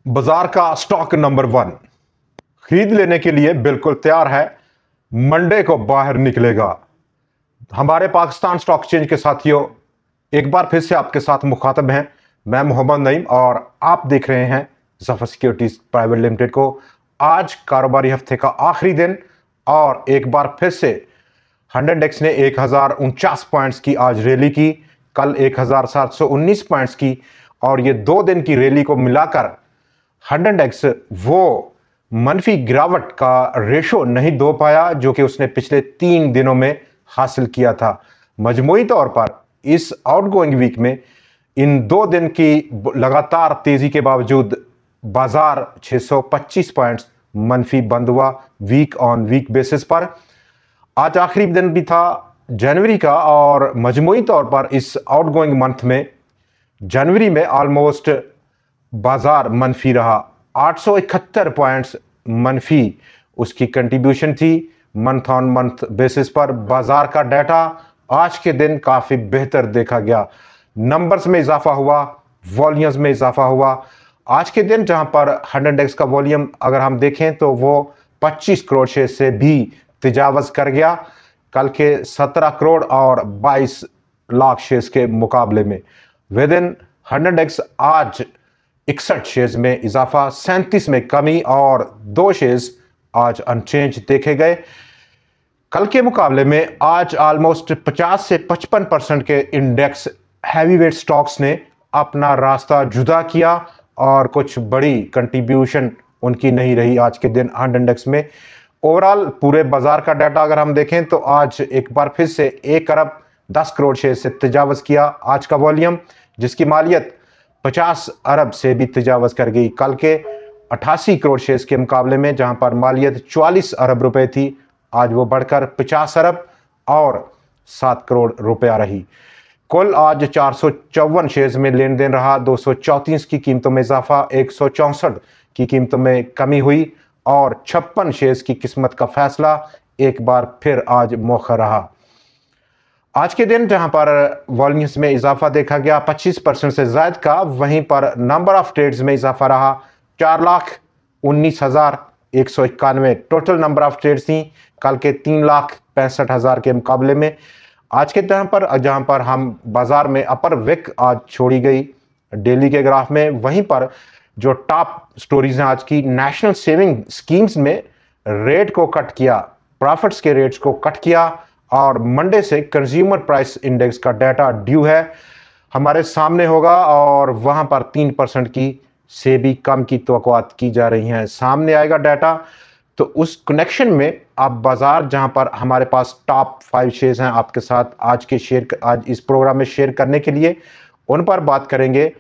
बाजार का stock number 1 खरीद लेने के लिए बिल्कुल तैयार है। मंडे को बाहर निकलेगा। हमारे पाकिस्तान स्टॉक एक्सचेंज के साथियों, एक बार फिर से आपके साथ मुखातब हैं। मैं मोहम्मद नईम और आप देख रहे हैं ज़फर सिक्योरिटीज प्राइवेट लिमिटेड को। आज कारोबारी हफ्ते का आखिरी दिन और एक बार फिर से इंडेक्स ने 1049 पॉइंट्स की आज रैली की, कल 1719 पॉइंट्स की, और ये 2 दिन की रैली को मिलाकर इंडेक्स वो मनफी गिरावट का रेशो नहीं दो पाया जो कि उसने पिछले 3 दिनों में हासिल किया था। मजमूई तौर पर इस आउटगोइंग वीक में इन 2 दिन की लगातार तेजी के बावजूद बाजार 625 पॉइंट्स मनफी बंद हुआ वीक ऑन वीक बेसिस पर। आज आखिरी दिन भी था जनवरी का और मजमूई तौर पर इस आउटगोइंग मंथ में जनवरी में ऑलमोस्ट बाजार मनफी रहा। 871 पॉइंट्स मनफी उसकी कंट्रीब्यूशन थी मंथ ऑन मंथ बेसिस पर। बाजार का डाटा आज के दिन काफ़ी बेहतर देखा गया। नंबर्स में इजाफा हुआ, वॉल्यूम्स में इजाफा हुआ। आज के दिन जहां पर इंडेक्स का वॉल्यूम अगर हम देखें तो वो 25 करोड़ शेयर से भी तजावज़ कर गया कल के 17 करोड़ और 22 लाख शेयर्स के मुकाबले में। विद इन इंडेक्स आज 61 शेयर्स में इजाफा, 37 में कमी और 2 शेयर्स आज अनचेंज देखे गए। कल के मुकाबले में आज ऑलमोस्ट 50 से 55% के इंडेक्स हैवीवेट स्टॉक्स ने अपना रास्ता जुदा किया और कुछ बड़ी कंट्रीब्यूशन उनकी नहीं रही आज के दिन इंडेक्स में। ओवरऑल पूरे बाजार का डाटा अगर हम देखें तो आज एक बार फिर से 1 अरब 10 करोड़ शेयर से तजावज़ किया आज का वॉल्यूम, जिसकी मालियत 50 अरब से भी तजावज़ कर गई कल के 88 करोड़ शेयर्स के मुकाबले में, जहां पर मालियत 44 अरब रुपए थी। आज वो बढ़कर 50 अरब और 7 करोड़ रुपया रही। कुल आज 454 शेयर्स में लेन देन रहा। 234 की कीमतों में इजाफा, 164 की कीमतों में कमी हुई और 56 शेयर्स की किस्मत का फैसला एक बार फिर आज मौखर रहा। आज के दिन जहां पर वॉल्यूम्स में इजाफा देखा गया 25% से ज़ायद का, वहीं पर नंबर ऑफ ट्रेड्स में इजाफा रहा। 4,19,191 टोटल नंबर ऑफ ट्रेड्स थी कल के 3,65,000 के मुकाबले में। आज के जहां पर हम बाजार में अपर विक आज छोड़ी गई डेली के ग्राफ में, वहीं पर जो टॉप स्टोरीज हैं आज की, नेशनल सेविंग स्कीम्स में रेट को कट किया, प्रॉफिट्स के रेट्स को कट किया और मंडे से कंज्यूमर प्राइस इंडेक्स का डाटा ड्यू है, हमारे सामने होगा और वहां पर 3% की से भी कम की तवक्कुआत की जा रही हैं। सामने आएगा डाटा तो उस कनेक्शन में आप बाजार जहां पर हमारे पास टॉप 5 शेयर्स हैं आपके साथ आज इस प्रोग्राम में शेयर करने के लिए, उन पर बात करेंगे।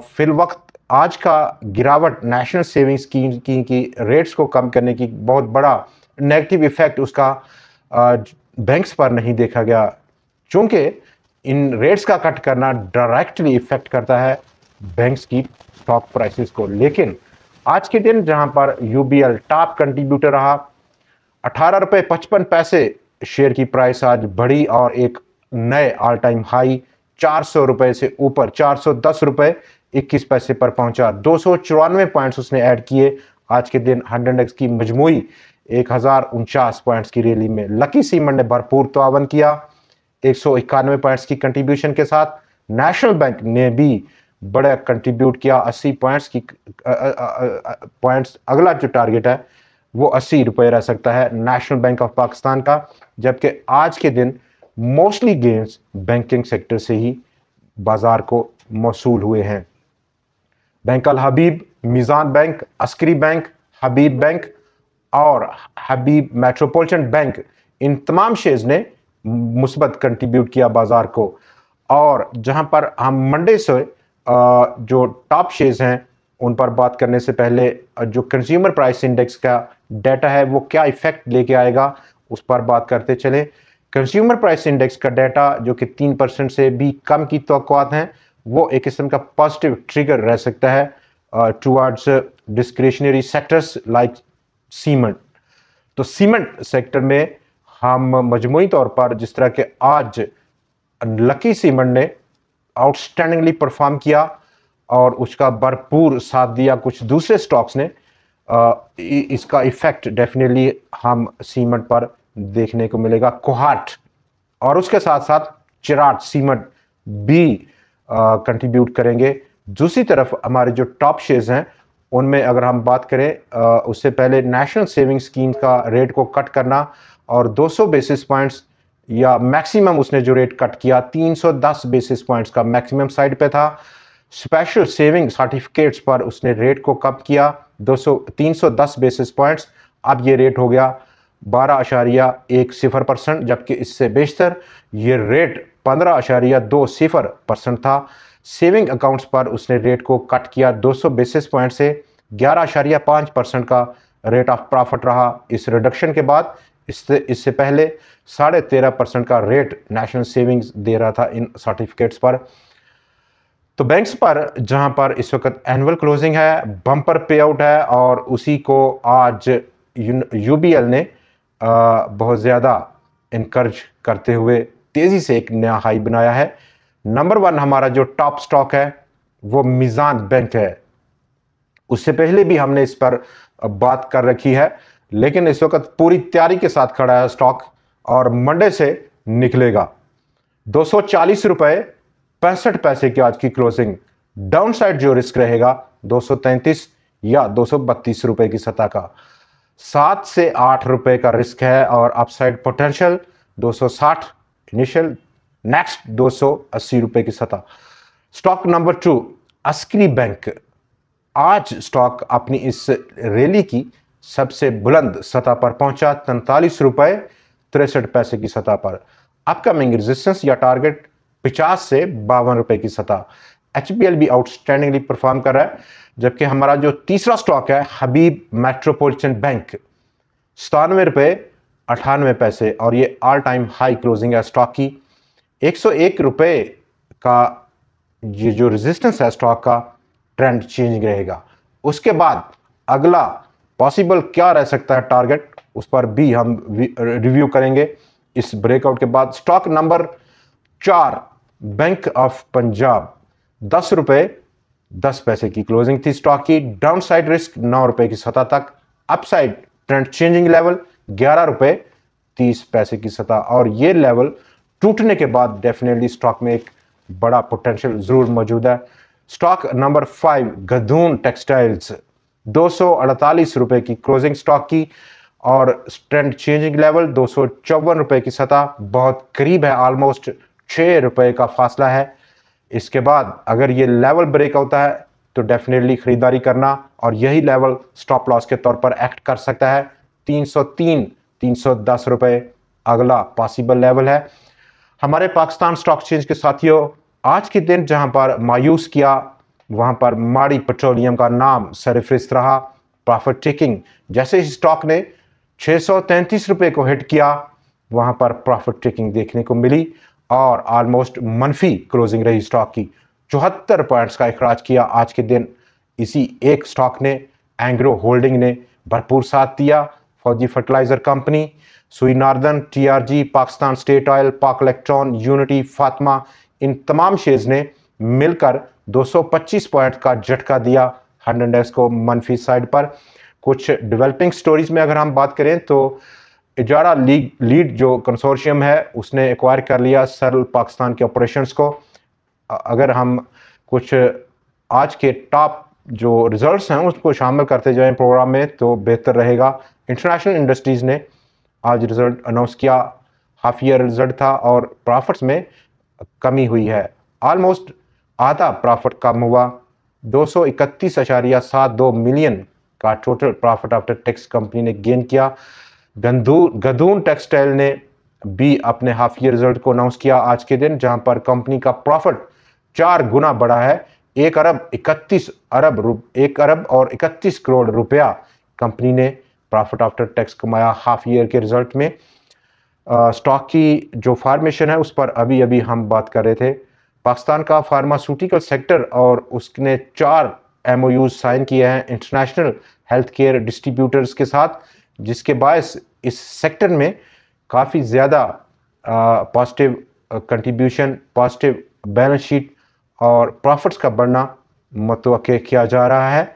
फिल वक्त आज का गिरावट नेशनल सेविंग स्कीम की रेट्स को कम करने की बहुत बड़ा नेगेटिव इफेक्ट उसका बैंक्स पर नहीं देखा गया, चूंकि इन रेट्स का कट करना डायरेक्टली इफेक्ट करता है बैंक्स की स्टॉक प्राइसेस को। लेकिन आज के दिन जहां पर यूबीएल टॉप कंट्रीब्यूटर रहा, 18 रुपये 55 पैसे शेयर की प्राइस आज बढ़ी और एक नए ऑल टाइम हाई 400 रुपये से ऊपर 410 रुपये 21 पैसे पर पहुंचा। 294 पॉइंट्स उसने ऐड किए आज के दिन इंडेक्स की मजमूई 1049 पॉइंट्स की रैली में। लकी सीमेंट ने भरपूर तावन किया 191 पॉइंट्स की कंट्रीब्यूशन के साथ। नेशनल बैंक ने भी बड़ा कंट्रीब्यूट किया 80 पॉइंट्स। अगला जो टारगेट है वो 80 रुपये रह सकता है नेशनल बैंक ऑफ पाकिस्तान का, जबकि आज के दिन मोस्टली गेन्स बैंकिंग सेक्टर से ही बाजार को मौसूल हुए हैं। बैंक अल हबीब, मीज़ान बैंक, अस्करी बैंक, हबीब बैंक और हबीब मेट्रोपॉलिटन बैंक, इन तमाम शेयर्स ने मुस्बत कंट्रीब्यूट किया बाजार को। और जहां पर हम मंडे से जो टॉप शेयर्स हैं उन पर बात करने से पहले जो कंज्यूमर प्राइस इंडेक्स का डाटा है वो क्या इफेक्ट लेके आएगा उस पर बात करते चलें। कंज्यूमर प्राइस इंडेक्स का डाटा जो कि 3% से भी कम की तवक्कुआत हैं, वो एक किस्म का पॉजिटिव ट्रिगर रह सकता है towards discretionary sectors like cement. तो सीमेंट सेक्टर में हम मजमूई तौर पर जिस तरह के आज लकी सीमेंट ने आउटस्टैंडिंगली परफॉर्म किया और उसका भरपूर साथ दिया कुछ दूसरे स्टॉक्स ने। इसका इफेक्ट डेफिनेटली हम सीमेंट पर देखने को मिलेगा। कोहाट और उसके साथ साथ चिराट सीमेंट भी कंट्रीब्यूट करेंगे। दूसरी तरफ हमारे जो टॉप शेयर्स हैं उनमें अगर हम बात करें, उससे पहले नेशनल सेविंग स्कीम का रेट को कट करना और 200 बेसिस पॉइंट्स या मैक्सिमम उसने जो रेट कट किया 310 बेसिस पॉइंट्स का मैक्सिमम साइड पे था। स्पेशल सेविंग सर्टिफिकेट्स पर उसने रेट को कम किया 310 बेसिस पॉइंट्स। अब ये रेट हो गया 12.10%, जबकि इससे बेशतर ये रेट 15.20% था। सेविंग अकाउंट्स पर उसने रेट को कट किया 200 बेसिस पॉइंट से 11.5% का रेट ऑफ प्रॉफिट रहा। इस रिडक्शन के बाद इससे पहले 13.5% का रेट नेशनल सेविंग्स दे रहा था इन सर्टिफिकेट्स पर। तो बैंक्स पर जहां पर इस वक्त एनुअल क्लोजिंग है, बम्पर पे आउट है और उसी को आज यूबीएल ने बहुत ज़्यादा इनकरेज करते हुए तेज़ी से एक नया हाई बनाया है। नंबर 1 हमारा जो टॉप स्टॉक है वो मीज़ान बैंक है। उससे पहले भी हमने इस पर बात कर रखी है, लेकिन इस वक्त पूरी तैयारी के साथ खड़ा है स्टॉक और मंडे से निकलेगा। 240 रुपये 65 पैसे की आज की क्लोजिंग। डाउन साइड जो रिस्क रहेगा 233 या 232 रुपए की सतह का। 7 से 8 रुपए का रिस्क है और अपसाइड पोटेंशियल 260 इनिशियल, नेक्स्ट 280 रुपए की सतह। Stock number 2 Askari bank. आज स्टॉक अपनी इस रैली की सबसे बुलंद सतह पर पहुंचा 43 रुपए 63 पैसे की सतह पर। अपकमिंग रेजिस्टेंस या टारगेट 50 से 52 रुपए की सतह। एचबीएल भी आउटस्टैंडिंगली परफॉर्म कर रहा है। जबकि हमारा जो तीसरा स्टॉक है हबीब मेट्रोपॉलिटन बैंक 97 रुपए 98 पैसे और ये ऑल टाइम हाई क्लोजिंग है स्टॉक की। 101 रुपए का ये जो रेजिस्टेंस है स्टॉक का ट्रेंड चेंज रहेगा। उसके बाद अगला पॉसिबल क्या रह सकता है टारगेट, उस पर भी हम रिव्यू करेंगे इस ब्रेकआउट के बाद। Stock number 4 bank of Punjab 10 रुपए 10 पैसे की क्लोजिंग थी स्टॉक की। डाउन साइड रिस्क 9 रुपए की सतह तक, अपसाइड ट्रेंड चेंजिंग लेवल 11 रुपए 30 पैसे की सतह और ये लेवल टूटने के बाद डेफिनेटली स्टॉक में एक बड़ा पोटेंशियल जरूर मौजूद है। स्टॉक नंबर 5 गधून टेक्सटाइल्स 248 रुपए की क्लोजिंग स्टॉक की और ट्रेंड चेंजिंग लेवल 254 रुपए की सतह बहुत करीब है, ऑलमोस्ट 6 रुपए का फासला है। इसके बाद अगर ये लेवल ब्रेक होता है तो डेफिनेटली खरीदारी करना और यही लेवल स्टॉप लॉस के तौर पर एक्ट कर सकता है। 303-310 रुपए अगला पॉसिबल लेवल है। हमारे पाकिस्तान स्टॉक एक्सचेंज के साथियों, आज के दिन जहां पर मायूस किया वहां पर माड़ी पेट्रोलियम का नाम सरफरिस्त रहा। प्रॉफिट टेकिंग जैसे ही स्टॉक ने 633 रुपए को हिट किया वहां पर प्रॉफिट टेकिंग देखने को मिली और ऑलमोस्ट मनफी क्लोजिंग रही स्टॉक की। 74 पॉइंट्स का इखराज किया आज के दिन। इसी एक स्टॉक ने, एंग्रो होल्डिंग ने भरपूर साथ दिया। फौजी फर्टिलाइजर कंपनी, सुई northern, TRG, Pakistan state oil, पाक इलेक्ट्रॉन, यूनिटी, फातिमा, इन तमाम शेयर्स ने मिलकर 225 पॉइंट का झटका दिया 100 इंडेक्स को मनफी साइड पर। कुछ डेवलपिंग स्टोरीज में अगर हम बात करें तो इजारा लीड जो कंसोर्शियम है उसने एक्वायर कर लिया सरल पाकिस्तान के ऑपरेशंस को। अगर हम कुछ आज के टॉप जो रिजल्ट्स हैं उसको शामिल करते जाएं प्रोग्राम में तो बेहतर रहेगा। इंटरनेशनल इंडस्ट्रीज़ ने आज रिजल्ट अनाउंस किया, हाफ ईयर रिजल्ट था और प्रॉफिट्स में कमी हुई है। ऑलमोस्ट आधा प्रॉफिट कम हुआ, 231.72 मिलियन का total profit after tax company ने गेन किया। गधून टेक्सटाइल ने भी अपने हाफ ईयर रिजल्ट को अनाउंस किया आज के दिन, जहां पर कंपनी का प्रॉफिट 4 गुना बढ़ा है। 1 अरब और 31 करोड़ रुपया कंपनी ने प्रॉफिट आफ्टर टैक्स कमाया हाफ ईयर के रिजल्ट में। स्टॉक की जो फॉर्मेशन है उस पर अभी हम बात कर रहे थे। पाकिस्तान का फार्मास्यूटिकल सेक्टर और उसने 4 MOUs साइन किए हैं इंटरनेशनल हेल्थ केयर डिस्ट्रीब्यूटर्स के साथ, जिसके बायस इस सेक्टर में काफ़ी ज़्यादा positive contribution, positive balance sheet और प्रॉफिट्स का बढ़ना मुतवक्के किया जा रहा है।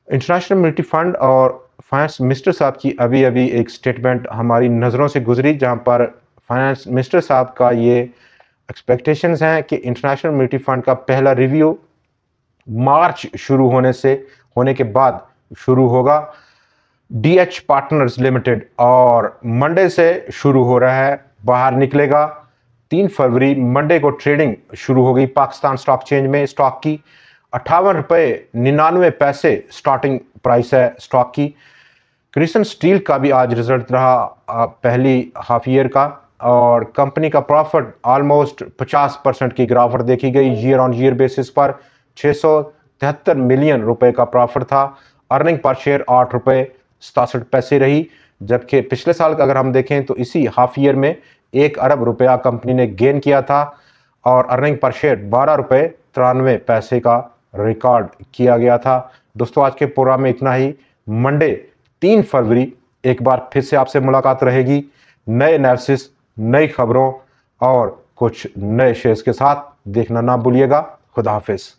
इंटरनेशनल मॉनेटरी फंड और फाइनेंस मिनिस्टर साहब की अभी अभी एक स्टेटमेंट हमारी नज़रों से गुजरी, जहां पर फाइनेंस मिनिस्टर साहब का ये एक्सपेक्टेशंस हैं कि इंटरनेशनल मॉनेटरी फंड का पहला रिव्यू मार्च शुरू होने के बाद शुरू होगा। डीएच पार्टनर्स लिमिटेड और मंडे से शुरू हो रहा है, बाहर निकलेगा। 3 फरवरी मंडे को ट्रेडिंग शुरू होगी पाकिस्तान स्टॉक एक्सचेंज में। स्टॉक की 58.99 स्टार्टिंग प्राइस है स्टॉक की। क्रिसन स्टील का भी आज रिजल्ट रहा पहली हाफ ईयर का, और कंपनी का प्रॉफिट ऑलमोस्ट 50% की गिरावट देखी गई ईयर ऑन ईयर बेसिस पर। 673 मिलियन रुपए का प्रॉफिट था। अर्निंग पर शेयर 8 रुपये 67 पैसे रही, जबकि पिछले साल का अगर हम देखें तो इसी हाफ ईयर में 1 अरब रुपया कंपनी ने गेन किया था और अर्निंग पर शेयर 12 रुपये 93 पैसे का रिकॉर्ड किया गया था। दोस्तों, आज के प्रोग्राम में इतना ही। मंडे 3 फरवरी एक बार फिर से आपसे मुलाकात रहेगी, नए एनालिसिस, नई खबरों और कुछ नए शेयर्स के साथ। देखना ना भूलिएगा। खुदा हाफिज।